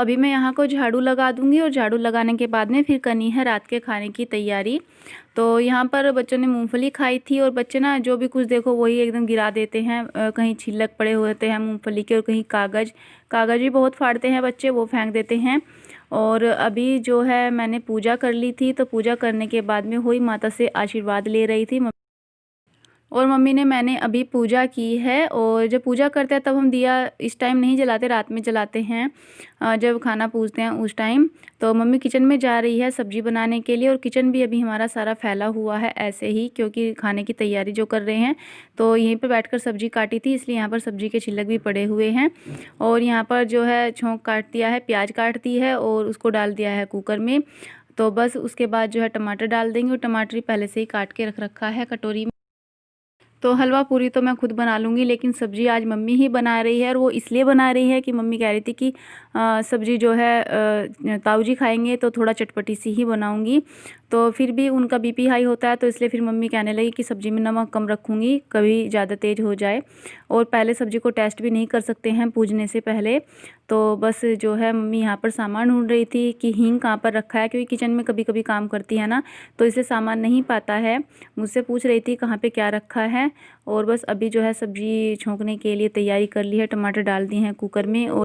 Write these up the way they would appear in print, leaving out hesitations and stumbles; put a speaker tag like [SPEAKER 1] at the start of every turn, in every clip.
[SPEAKER 1] अभी मैं यहाँ को झाड़ू लगा दूँगी और झाड़ू लगाने के बाद में फिर करनी है रात के खाने की तैयारी। तो यहाँ पर बच्चों ने मूँगफली खाई थी और बच्चे ना जो भी कुछ देखो वही एकदम गिरा देते हैं। कहीं छिलक पड़े होते हैं मूँगफली के और कहीं कागज़ भी बहुत फाड़ते हैं बच्चे, वो फेंक देते हैं। और अभी जो है मैंने पूजा कर ली थी, तो पूजा करने के बाद में हुई माता से आशीर्वाद ले रही थी और मम्मी ने मैंने अभी पूजा की है। और जब पूजा करते हैं तब हम दिया इस टाइम नहीं जलाते, रात में जलाते हैं जब खाना पूजते हैं उस टाइम। तो मम्मी किचन में जा रही है सब्जी बनाने के लिए और किचन भी अभी हमारा सारा फैला हुआ है ऐसे ही, क्योंकि खाने की तैयारी जो कर रहे हैं। तो यहीं पर बैठकर सब्जी काटी थी, इसलिए यहाँ पर सब्जी के छिलक भी पड़े हुए हैं। और यहाँ पर जो है छोंक काट दिया है, प्याज काट दी है और उसको डाल दिया है कुकर में। तो बस उसके बाद जो है टमाटर डाल देंगे और टमाटर पहले से ही काट के रख रखा है कटोरी में। तो हलवा पूरी तो मैं खुद बना लूँगी, लेकिन सब्ज़ी आज मम्मी ही बना रही है। और वो इसलिए बना रही है कि मम्मी कह रही थी कि सब्ज़ी जो है ताऊ जी खाएंगे तो थोड़ा चटपटी सी ही बनाऊँगी। तो फिर भी उनका बीपी हाई होता है, तो इसलिए फिर मम्मी कहने लगी कि सब्ज़ी में नमक कम रखूँगी, कभी ज़्यादा तेज़ हो जाए। और पहले सब्ज़ी को टेस्ट भी नहीं कर सकते हैं पूजने से पहले। तो बस जो है मम्मी यहाँ पर सामान ढूंढ रही थी कि हींग कहाँ पर रखा है, क्योंकि किचन में कभी कभी काम करती है ना, तो इसे सामान नहीं पाता है। मुझसे पूछ रही थी कहाँ पे क्या रखा है। और बस अभी जो है सब्ज़ी छोंकने के लिए तैयारी कर ली है, टमाटर डाल दिए हैं कुकर में।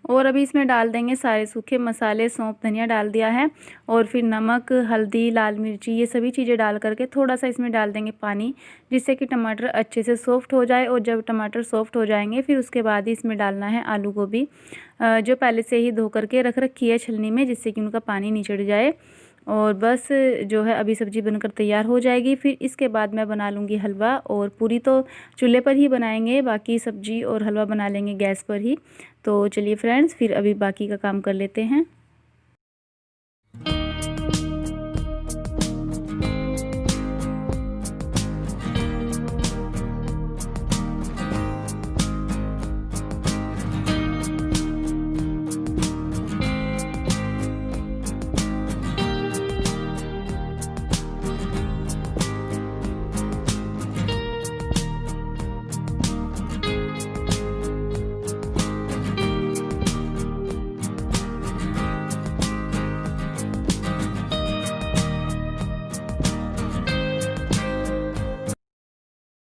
[SPEAKER 1] और अभी इसमें डाल देंगे सारे सूखे मसाले, सौंफ धनिया डाल दिया है। और फिर नमक, हल्दी, लाल मिर्ची, ये सभी चीज़ें डाल करके थोड़ा सा इसमें डाल देंगे पानी, जिससे कि टमाटर अच्छे से सॉफ्ट हो जाए। और जब टमाटर सॉफ्ट हो जाएंगे फिर उसके बाद ही इसमें डालना है आलू गोभी, जो पहले से ही धो करके रख रखी है छलनी में, जिससे कि उनका पानी निचड़ जाए। और बस जो है अभी सब्ज़ी बनकर तैयार हो जाएगी। फिर इसके बाद मैं बना लूँगी हलवा। और पूरी तो चूल्हे पर ही बनाएंगे, बाकी सब्ज़ी और हलवा बना लेंगे गैस पर ही। तो चलिए फ्रेंड्स, फिर अभी बाकी का काम कर लेते हैं।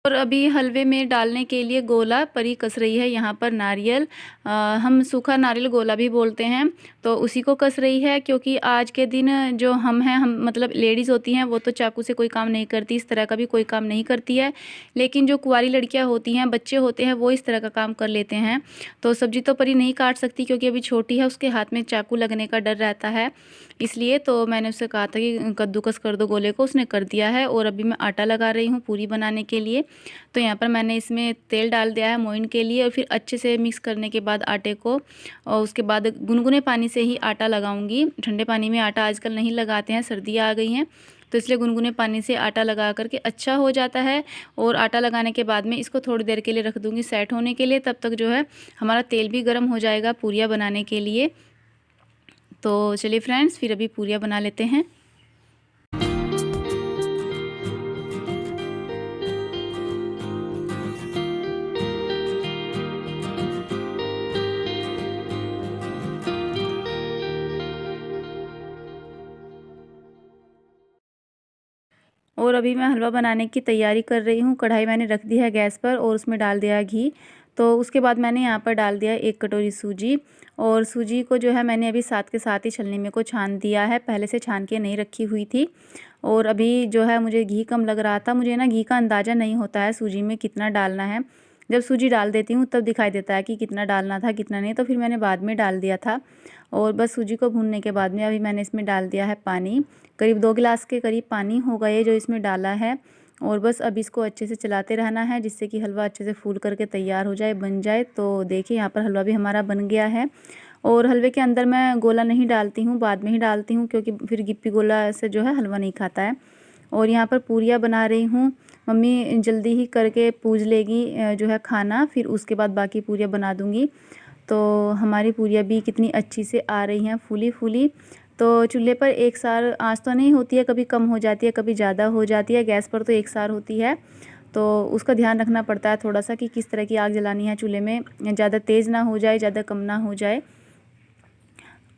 [SPEAKER 1] और अभी हलवे में डालने के लिए गोला परी कस रही है यहाँ पर नारियल, हम सूखा नारियल गोला भी बोलते हैं, तो उसी को कस रही है। क्योंकि आज के दिन जो हम हैं, हम मतलब लेडीज़ होती हैं, वो तो चाकू से कोई काम नहीं करती, इस तरह का भी कोई काम नहीं करती है। लेकिन जो कुंवारी लड़कियाँ होती हैं, बच्चे होते हैं, वो इस तरह का काम कर लेते हैं। तो सब्जी तो परी नहीं काट सकती क्योंकि अभी छोटी है, उसके हाथ में चाकू लगने का डर रहता है। इसलिए तो मैंने उससे कहा था कि कद्दूकस कर दो गोले को, उसने कर दिया है। और अभी मैं आटा लगा रही हूँ पूरी बनाने के लिए। तो यहाँ पर मैंने इसमें तेल डाल दिया है मोइन के लिए। और फिर अच्छे से मिक्स करने के बाद आटे को, और उसके बाद गुनगुने पानी से ही आटा लगाऊंगी। ठंडे पानी में आटा आजकल नहीं लगाते हैं, सर्दियाँ आ गई हैं, तो इसलिए गुनगुने पानी से आटा लगा करके अच्छा हो जाता है। और आटा लगाने के बाद में इसको थोड़ी देर के लिए रख दूँगी सेट होने के लिए। तब तक जो है हमारा तेल भी गर्म हो जाएगा पूरियाँ बनाने के लिए। तो चलिए फ्रेंड्स, फिर अभी पूरियाँ बना लेते हैं। और अभी मैं हलवा बनाने की तैयारी कर रही हूँ। कढ़ाई मैंने रख दी है गैस पर और उसमें डाल दिया है घी। तो उसके बाद मैंने यहाँ पर डाल दिया है 1 कटोरी सूजी। और सूजी को जो है मैंने अभी साथ के साथ ही छलनी में को छान दिया है, पहले से छान के नहीं रखी हुई थी। और अभी जो है मुझे घी कम लग रहा था, मुझे ना घी का अंदाज़ा नहीं होता है सूजी में कितना डालना है। जब सूजी डाल देती हूँ तब दिखाई देता है कि कितना डालना था कितना नहीं, तो फिर मैंने बाद में डाल दिया था। और बस सूजी को भूनने के बाद में अभी मैंने इसमें डाल दिया है पानी, करीब 2 गिलास के करीब पानी होगा ये जो इसमें डाला है। और बस अब इसको अच्छे से चलाते रहना है, जिससे कि हलवा अच्छे से फूल करके तैयार हो जाए, बन जाए। तो देखिए यहाँ पर हलवा भी हमारा बन गया है। और हलवे के अंदर मैं गोला नहीं डालती हूँ, बाद में ही डालती हूँ, क्योंकि फिर गिप्पी गोला से जो है हलवा नहीं खाता है। और यहाँ पर पूरियाँ बना रही हूँ, मम्मी जल्दी ही करके पूज लेगी जो है खाना, फिर उसके बाद बाकी पूरियाँ बना दूँगी। तो हमारी पूरियाँ भी कितनी अच्छी से आ रही हैं, फूली फूली। तो चूल्हे पर एक सार आंच तो नहीं होती है, कभी कम हो जाती है, कभी ज़्यादा हो जाती है। गैस पर तो एक सार होती है, तो उसका ध्यान रखना पड़ता है थोड़ा सा कि किस तरह की आग जलानी है चूल्हे में, ज़्यादा तेज़ ना हो जाए, ज़्यादा कम ना हो जाए।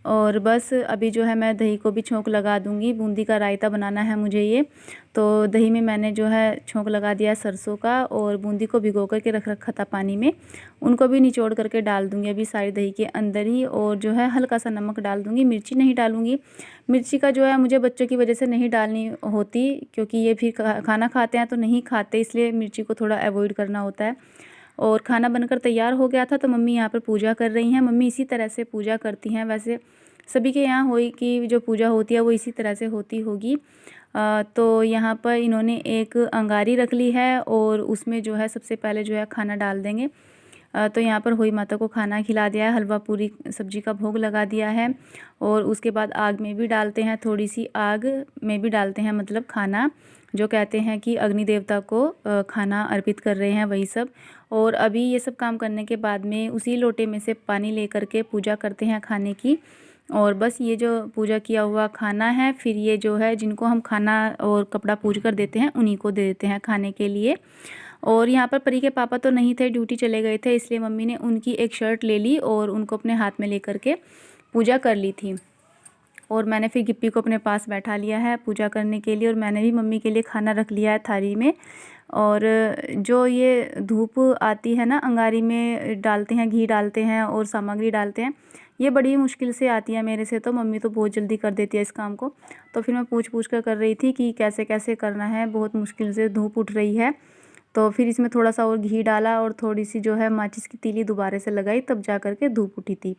[SPEAKER 1] और बस अभी जो है मैं दही को भी छोंक लगा दूंगी। बूंदी का रायता बनाना है मुझे ये, तो दही में मैंने जो है छोंक लगा दिया सरसों का, और बूंदी को भिगो करके रख रखा था पानी में, उनको भी निचोड़ करके डाल दूंगी अभी सारी दही के अंदर ही। और जो है हल्का सा नमक डाल दूंगी, मिर्ची नहीं डालूंगी। मिर्ची का जो है मुझे बच्चों की वजह से नहीं डालनी होती, क्योंकि ये फिर खाना खाते हैं तो नहीं खाते, इसलिए मिर्ची को थोड़ा अवॉइड करना होता है। और खाना बनकर तैयार हो गया था, तो मम्मी यहाँ पर पूजा कर रही हैं। मम्मी इसी तरह से पूजा करती हैं, वैसे सभी के यहाँ होई की जो पूजा होती है वो इसी तरह से होती होगी। तो यहाँ पर इन्होंने एक अंगारी रख ली है, और उसमें जो है सबसे पहले जो है खाना डाल देंगे। तो यहाँ पर होई माता को खाना खिला दिया है, हलवा पूरी सब्जी का भोग लगा दिया है, और उसके बाद आग में भी डालते हैं, थोड़ी सी आग में भी डालते हैं, मतलब खाना जो कहते हैं कि अग्नि देवता को खाना अर्पित कर रहे हैं वही सब। और अभी ये सब काम करने के बाद में उसी लोटे में से पानी ले करके पूजा करते हैं खाने की। और बस ये जो पूजा किया हुआ खाना है, फिर ये जो है जिनको हम खाना और कपड़ा पूज कर देते हैं उन्हीं को दे देते हैं खाने के लिए। और यहाँ पर परी के पापा तो नहीं थे, ड्यूटी चले गए थे, इसलिए मम्मी ने उनकी एक शर्ट ले ली और उनको अपने हाथ में लेकर के पूजा कर ली थी। और मैंने फिर गिप्पी को अपने पास बैठा लिया है पूजा करने के लिए, और मैंने भी मम्मी के लिए खाना रख लिया है थाली में। और जो ये धूप आती है ना, अंगारी में डालते हैं, घी डालते हैं और सामग्री डालते हैं, ये बड़ी मुश्किल से आती है मेरे से, तो मम्मी तो बहुत जल्दी कर देती है इस काम को। तो फिर मैं पूछ पूछ कर रही थी कि कैसे कैसे करना है, बहुत मुश्किल से धूप उठ रही है। तो फिर इसमें थोड़ा सा और घी डाला, और थोड़ी सी जो है माचिस की तीली दोबारा से लगाई, तब जा कर के धूप उठी थी।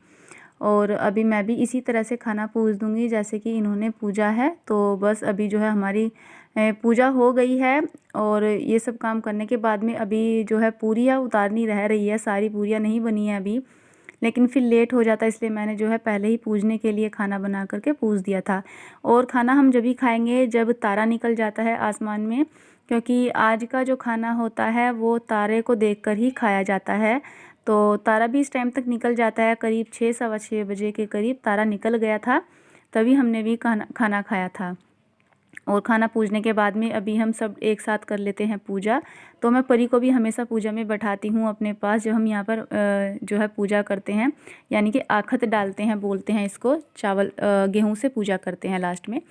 [SPEAKER 1] और अभी मैं भी इसी तरह से खाना पूज दूंगी जैसे कि इन्होंने पूजा है। तो बस अभी जो है हमारी पूजा हो गई है, और ये सब काम करने के बाद में अभी जो है पूरियाँ उतारनी रह रही है, सारी पूरियाँ नहीं बनी है अभी, लेकिन फिर लेट हो जाता है, इसलिए मैंने जो है पहले ही पूजने के लिए खाना बना करके पूज दिया था। और खाना हम जब ही खाएंगे जब तारा निकल जाता है आसमान में, क्योंकि आज का जो खाना होता है वो तारे को देखकर ही खाया जाता है। तो तारा भी इस टाइम तक निकल जाता है, करीब 6 सवा 6 बजे के करीब तारा निकल गया था, तभी हमने भी खाना खाया था। और खाना पूजने के बाद में अभी हम सब एक साथ कर लेते हैं पूजा। तो मैं परी को भी हमेशा पूजा में बैठाती हूँ अपने पास, जब हम यहाँ पर जो है पूजा करते हैं, यानी कि आखत डालते हैं बोलते हैं इसको, चावल गेहूँ से पूजा करते हैं लास्ट में,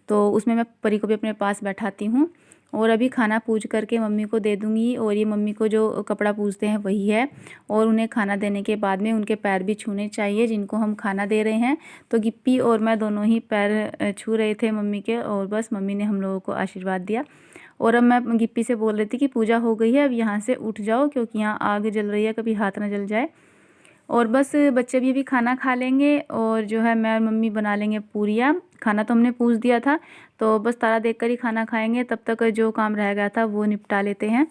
[SPEAKER 1] तो उसमें मैं परी को भी अपने पास बैठाती हूँ। और अभी खाना पूज करके मम्मी को दे दूँगी, और ये मम्मी को जो कपड़ा पूजते हैं वही है। और उन्हें खाना देने के बाद में उनके पैर भी छूने चाहिए जिनको हम खाना दे रहे हैं। तो गिप्पी और मैं दोनों ही पैर छू रहे थे मम्मी के, और बस मम्मी ने हम लोगों को आशीर्वाद दिया। और अब मैं गिप्पी से बोल रही थी कि पूजा हो गई है, अब यहाँ से उठ जाओ, क्योंकि यहाँ आग जल रही है, कभी हाथ ना जल जाए। और बस बच्चे भी अभी खाना खा लेंगे, और जो है मैं और मम्मी बना लेंगे पूरियाँ। खाना तो हमने पूछ दिया था, तो बस तारा देखकर ही खाना खाएंगे, तब तक जो काम रह गया था वो निपटा लेते हैं।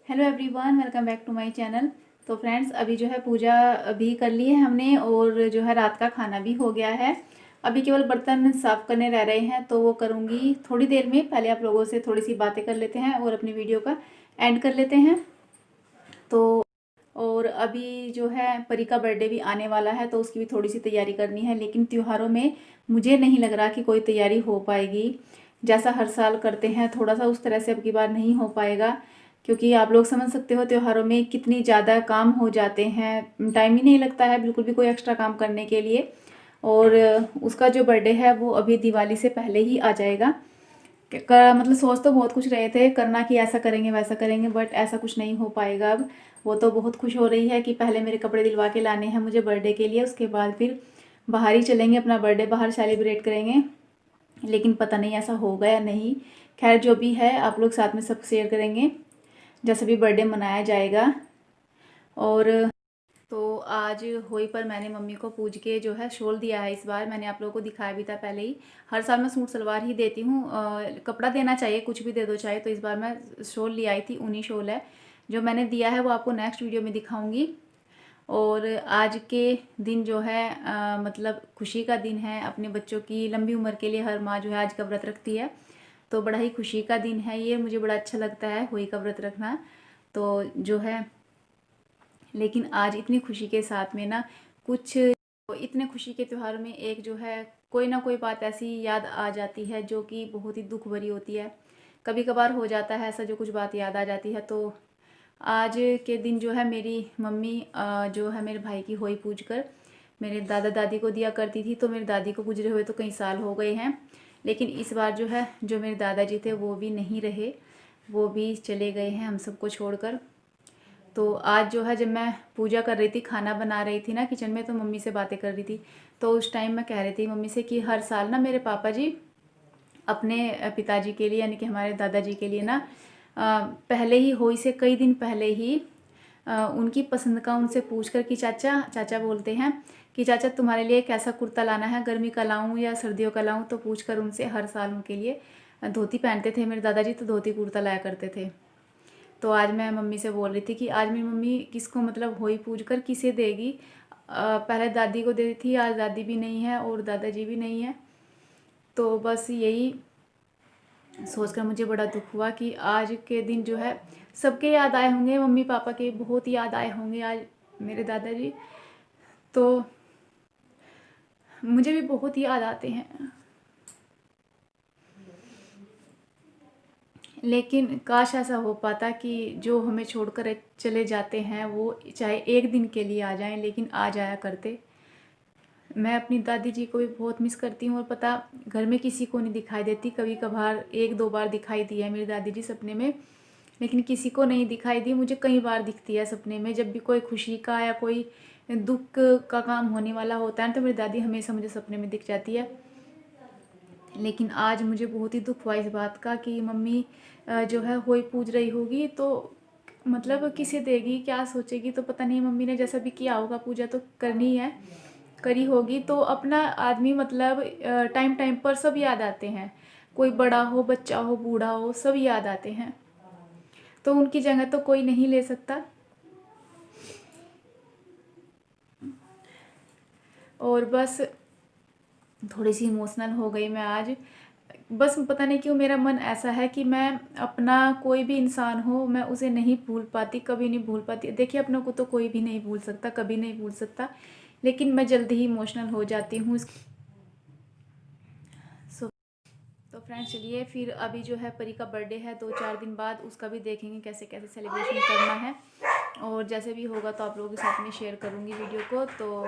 [SPEAKER 1] Hello everyone, welcome back to my channel. तो फ्रेंड्स, अभी जो है पूजा अभी कर ली है हमने, और जो है रात का खाना भी हो गया है। अभी केवल बर्तन साफ़ करने रह रहे हैं, तो वो करूँगी थोड़ी देर में। पहले आप लोगों से थोड़ी सी बातें कर लेते हैं और अपनी वीडियो का एंड कर लेते हैं। तो और अभी जो है परी का बर्थडे भी आने वाला है, तो उसकी भी थोड़ी सी तैयारी करनी है, लेकिन त्योहारों में मुझे नहीं लग रहा कि कोई तैयारी हो पाएगी। जैसा हर साल करते हैं थोड़ा सा उस तरह से अब की बार नहीं हो पाएगा, क्योंकि आप लोग समझ सकते हो त्योहारों में कितनी ज़्यादा काम हो जाते हैं, टाइम ही नहीं लगता है बिल्कुल भी कोई एक्स्ट्रा काम करने के लिए। और उसका जो बर्थडे है वो अभी दिवाली से पहले ही आ जाएगा। मतलब सोच तो बहुत कुछ रहे थे करना कि ऐसा करेंगे वैसा करेंगे, बट ऐसा कुछ नहीं हो पाएगा अब। वो तो बहुत खुश हो रही है कि पहले मेरे कपड़े दिलवा के लाने हैं मुझे बर्थडे के लिए, उसके बाद फिर बाहर ही चलेंगे, अपना बर्थडे बाहर सेलिब्रेट करेंगे। लेकिन पता नहीं ऐसा होगा या नहीं। खैर जो भी है आप लोग साथ में सब शेयर करेंगे जैसे भी बर्थडे मनाया जाएगा। और तो आज होई पर मैंने मम्मी को पूछ के जो है शॉल दिया है। इस बार मैंने आप लोगों को दिखाया भी था पहले ही, हर साल मैं सूट सलवार ही देती हूँ, कपड़ा देना चाहिए कुछ भी दे दो चाहे। तो इस बार मैं शॉल ले आई थी, ऊनी शॉल है जो मैंने दिया है, वो आपको नेक्स्ट वीडियो में दिखाऊंगी। और आज के दिन जो है मतलब खुशी का दिन है, अपने बच्चों की लंबी उम्र के लिए हर माँ जो है आज का व्रत रखती है, तो बड़ा ही खुशी का दिन है ये, मुझे बड़ा अच्छा लगता है होली का व्रत रखना। तो जो है लेकिन आज इतनी खुशी के साथ में ना कुछ, इतने खुशी के त्यौहार में एक जो है कोई ना कोई बात ऐसी याद आ जाती है जो कि बहुत ही दुख भरी होती है। कभी कभार हो जाता है ऐसा, जो कुछ बात याद आ जाती है। तो आज के दिन जो है मेरी मम्मी जो है मेरे भाई की होई पूज कर मेरे दादा दादी को दिया करती थी। तो मेरे दादी को गुजरे हुए तो कई साल हो गए हैं, लेकिन इस बार जो है जो मेरे दादाजी थे वो भी नहीं रहे, वो भी चले गए हैं हम सबको छोड़कर। तो आज जो है जब मैं पूजा कर रही थी, खाना बना रही थी ना किचन में, तो मम्मी से बातें कर रही थी। तो उस टाइम मैं कह रही थी मम्मी से कि हर साल ना मेरे पापा जी अपने पिताजी के लिए यानी कि हमारे दादाजी के लिए ना पहले ही होली से कई दिन पहले ही उनकी पसंद का उनसे पूछ कर कि चाचा, चाचा बोलते हैं कि चाचा तुम्हारे लिए कैसा कुर्ता लाना है, गर्मी का लाऊं या सर्दियों का लाऊं, तो पूछ कर उनसे हर साल उनके लिए धोती पहनते थे मेरे दादाजी, तो धोती कुर्ता लाया करते थे। तो आज मैं मम्मी से बोल रही थी कि आज मेरी मम्मी किसको मतलब होली पूज कर किसे देगी, पहले दादी को देती थी, आज दादी भी नहीं है और दादाजी भी नहीं है। तो बस यही सोचकर मुझे बड़ा दुख हुआ कि आज के दिन जो है सबके याद आए होंगे, मम्मी पापा के बहुत याद आए होंगे आज मेरे दादाजी, तो मुझे भी बहुत याद आते हैं। लेकिन काश ऐसा हो पाता कि जो हमें छोड़कर चले जाते हैं वो चाहे एक दिन के लिए आ जाएं, लेकिन आ जाया करते। मैं अपनी दादी जी को भी बहुत मिस करती हूँ, और पता घर में किसी को नहीं दिखाई देती, कभी कभार एक दो बार दिखाई दी है मेरी दादी जी सपने में, लेकिन किसी को नहीं दिखाई दी। मुझे कई बार दिखती है सपने में, जब भी कोई खुशी का या कोई दुख का काम होने वाला होता है तो मेरी दादी हमेशा मुझे सपने में दिख जाती है। लेकिन आज मुझे बहुत ही दुख हुआ इस बात का कि मम्मी जो है होली पूज रही होगी तो मतलब किसे देगी, क्या सोचेगी, तो पता नहीं। मम्मी ने जैसा भी किया होगा पूजा तो करनी है, करी होगी। तो अपना आदमी मतलब टाइम टाइम पर सब याद आते हैं, कोई बड़ा हो बच्चा हो बूढ़ा हो सब याद आते हैं, तो उनकी जगह तो कोई नहीं ले सकता। और बस थोड़ी सी इमोशनल हो गई मैं आज, बस पता नहीं क्यों मेरा मन ऐसा है कि मैं अपना कोई भी इंसान हो मैं उसे नहीं भूल पाती, कभी नहीं भूल पाती। देखिए अपनों को तो कोई भी नहीं भूल सकता, कभी नहीं भूल सकता, लेकिन मैं जल्दी ही इमोशनल हो जाती हूँ। तो फ्रेंड्स चलिए फिर अभी जो है परी का बर्थडे है 2-4 दिन बाद, उसका भी देखेंगे कैसे कैसे सेलिब्रेशन करना है, और जैसे भी होगा तो आप लोगों के साथ में शेयर करूँगी वीडियो को। तो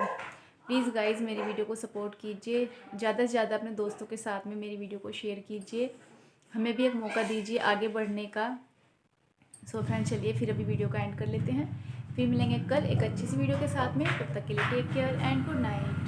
[SPEAKER 1] प्लीज़ गाइज़ मेरी वीडियो को सपोर्ट कीजिए, ज़्यादा से ज़्यादा अपने दोस्तों के साथ में मेरी वीडियो को शेयर कीजिए, हमें भी एक मौका दीजिए आगे बढ़ने का। सो फ्रेंड्स चलिए फिर अभी वीडियो का एंड कर लेते हैं, फिर मिलेंगे कल एक अच्छी सी वीडियो के साथ में। तब तक के लिए take care and good night.